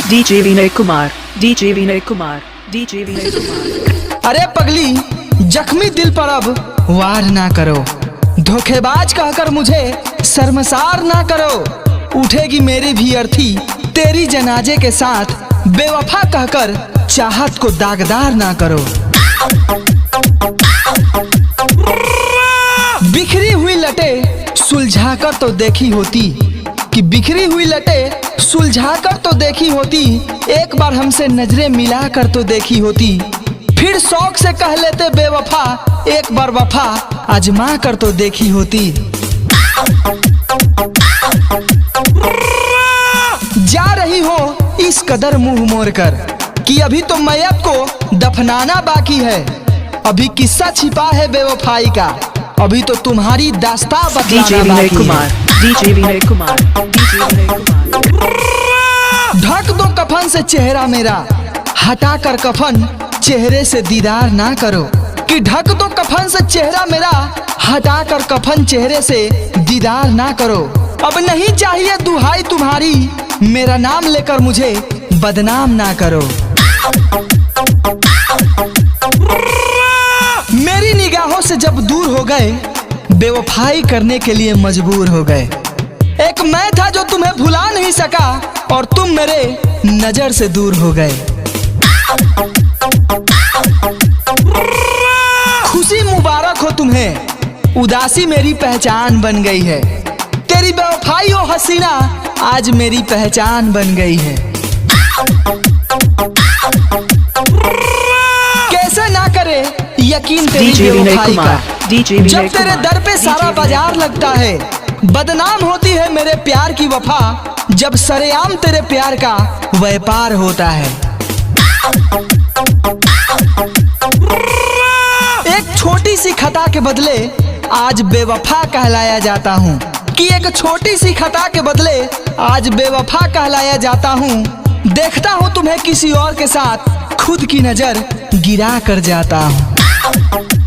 DJ Vinay Kumar, DJ Vinay Kumar, DJ Vinay Kumar। अरे पगली, जख्मी दिल पर अब वार ना करो, धोखेबाज कहकर मुझे शर्मसार ना करो। उठेगी मेरी भी अर्थी तेरी जनाजे के साथ, बेवफा कहकर चाहत को दागदार ना करो। बिखरी हुई लटे सुलझा कर तो देखी होती, कि बिखरी हुई लटे सुलझा कर तो देखी होती, एक बार हमसे नजरें मिला कर तो देखी होती। फिर शौक से कह लेते बेवफा, एक बार वफा आजमा कर तो देखी होती। जा रही हो इस कदर मुंह मोड़ कर कि अभी तो मैयत को दफनाना बाकी है। अभी किस्सा छिपा है बेवफाई का, अभी तो तुम्हारी दास्तां बतलाना बाकी है। DJ Vinay Kumar, DJ Vinay Kumar। ढक दो कफन से चेहरा मेरा, हटा कर कफन चेहरे से दीदार ना करो। कि ढक दो कफन से चेहरा मेरा, हटा कर कफन चेहरे से दीदार ना करो। अब नहीं चाहिए दुहाई तुम्हारी, मेरा नाम लेकर मुझे बदनाम ना करो। मेरी निगाहों से जब दूर हो गए, बेवफाई करने के लिए मजबूर हो गए। एक मैं था जो तुम्हें भुला नहीं सका, और तुम मेरे नजर से दूर हो गए। खुशी मुबारक हो तुम्हें, उदासी मेरी पहचान बन गई है। तेरी बेवफाई हो हसीना, आज मेरी पहचान बन गई है। कैसे ना करे यकीन तेरी बेवफाई का, जब तेरे दर पे सारा बाजार लगता है। बदनाम होती है मेरे प्यार की वफा, जब सरेआम तेरे प्यार का व्यापार होता है। एक छोटी सी खता के बदले आज बेवफा कहलाया जाता हूँ, कि एक छोटी सी खता के बदले आज बेवफा कहलाया जाता हूँ। देखता हूँ तुम्हें किसी और के साथ, खुद की नजर गिरा कर जाता हूँ।